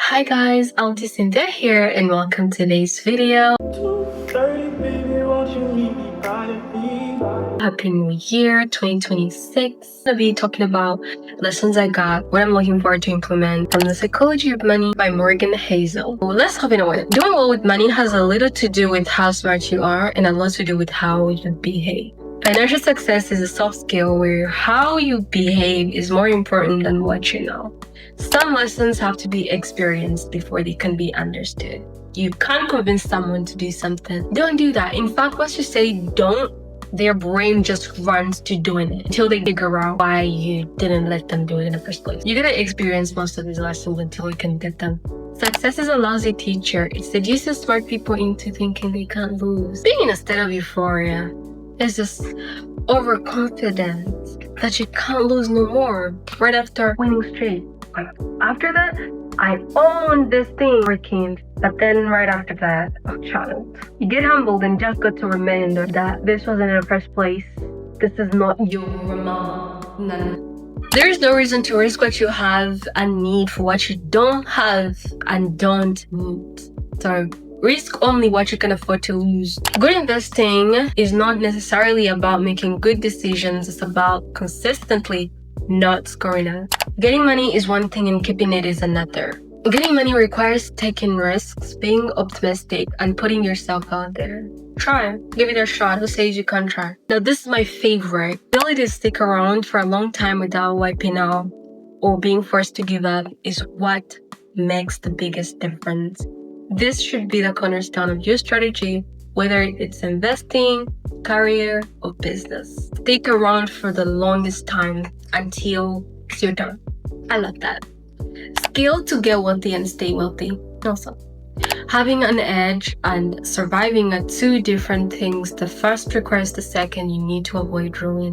Hi guys, Auntie Cynthia here and welcome to today's video. Happy New Year 2026. I'm going to be talking about lessons I got, what I'm looking forward to implement from The Psychology of Money by Morgan Housel. Well, let's hop into it. Doing well with money has a little to do with how smart you are and a lot to do with how you behave. Financial success is a soft skill where how you behave is more important than what you know. Some lessons have to be experienced before they can be understood. You can't convince someone to do something. Don't do that. In fact, once you say don't, their brain just runs to doing it until they figure out why you didn't let them do it in the first place. You gotta experience most of these lessons until you can get them. Success is a lousy teacher. It seduces smart people into thinking they can't lose. Being in a state of euphoria is just overconfidence that you can't lose no more right after winning straight. After that, I own this thing working, but then right after that, child, you get humbled and just got to remember that this wasn't in the first place. This is not your mama. No. There is no reason to risk what you have and need for what you don't have and don't need. So risk only what you can afford to lose. Good investing is not necessarily about making good decisions. It's about consistently not scoring out. Getting money is one thing and keeping it is another. Getting money requires taking risks, being optimistic, and putting yourself out there. Try. Give it a shot. Who says you can't try? Now, this is my favorite. The ability to stick around for a long time without wiping out or being forced to give up is what makes the biggest difference. This should be the cornerstone of your strategy, whether it's investing, career, or business. Stick around for the longest time until it's your turn. I love that. Skill to get wealthy and stay wealthy. Also, having an edge and surviving are two different things. The first requires the second. You need to avoid ruin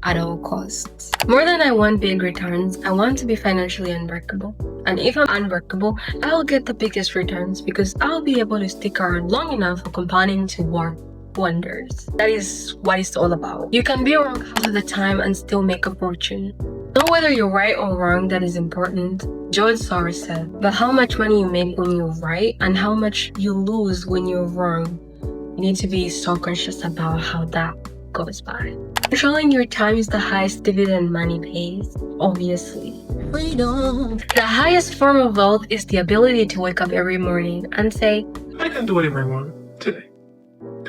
at all costs. More than I want big returns, I want to be financially unbreakable. And if I'm unbreakable, I'll get the biggest returns because I'll be able to stick around long enough for compounding to work wonders. That is what it's all about. You can be wrong half of the time and still make a fortune. Not whether you're right or wrong that is important, George Soros said, but how much money you make when you're right and how much you lose when you're wrong. You need to be so conscious about how that goes by. Controlling your time is the highest dividend money pays, obviously. Freedom. The highest form of wealth is the ability to wake up every morning and say, I can do whatever I want today.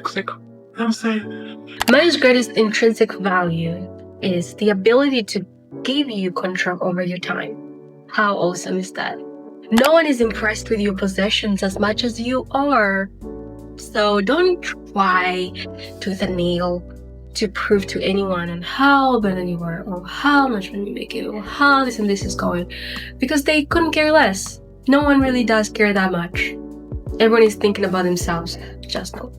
Click. I'm saying money's greatest intrinsic value is the ability to give you control over your time. How awesome is that? No one is impressed with your possessions as much as you are. So don't try tooth and nail to prove to anyone on how better you are or how much money you make or how this and this is going, because they couldn't care less. No one really does care that much. Everyone is thinking about themselves, just know.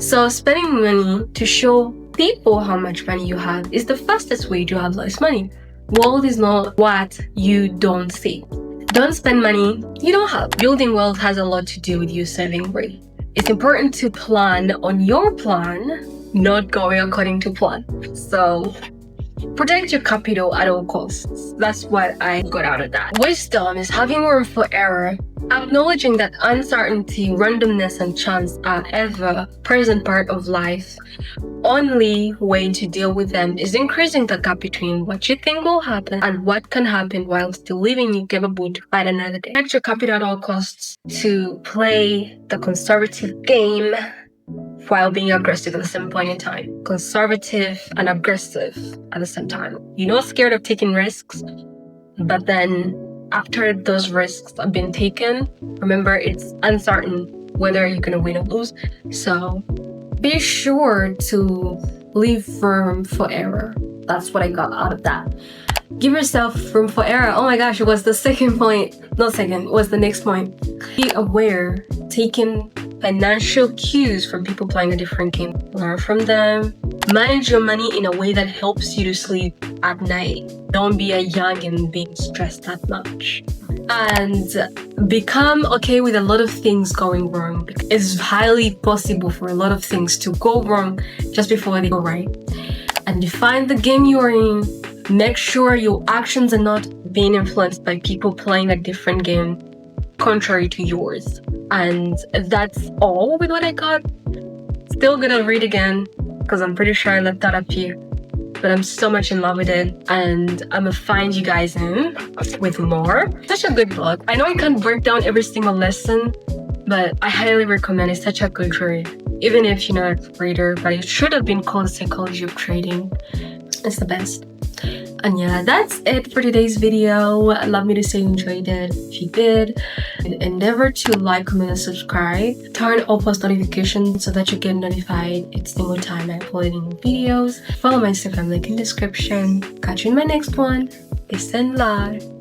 So spending money to show people how much money you have is the fastest way to have less money. Wealth is not what you don't see. Don't spend money you don't have. Building wealth has a lot to do with you saving right. It's important to plan on your plan, not going according to plan. So protect your capital at all costs. That's what I got out of that. Wisdom is having room for error, acknowledging that uncertainty, randomness, and chance are ever present part of life. Only way to deal with them is increasing the gap between what you think will happen and what can happen while still leaving you capable to fight another day. Protect your capital at all costs to play the conservative game while being aggressive at the same point in time. Conservative and aggressive at the same time. You're not scared of taking risks, but then after those risks have been taken, remember it's uncertain whether you're gonna win or lose. So be sure to leave room for error. That's what I got out of that. Give yourself room for error. Oh my gosh, it was the second point. Not second, it was the next point. Be aware, taking financial cues from people playing a different game. Learn from them. Manage your money in a way that helps you to sleep at night. Don't be a youngin being stressed that much. And become okay with a lot of things going wrong. It's highly possible for a lot of things to go wrong just before they go right. And define the game you are in. Make sure your actions are not being influenced by people playing a different game. contrary to yours. And that's all with what I got. Still gonna read again because I'm pretty sure I left that up here. But I'm so much in love with it, and I'm gonna find you guys in with more. Such a good book. I know I can't break down every single lesson, but I highly recommend it. It's such a good read. Even if you're not a reader, but it should have been called Psychology of Trading. It's the best. And yeah, that's it for today's video. Allow me to say you enjoyed it. If you did, endeavor to like, comment, and subscribe. Turn on post notifications so that you get notified each single time I upload new videos. Follow my Instagram link in the description. Catch you in my next one. Peace and love.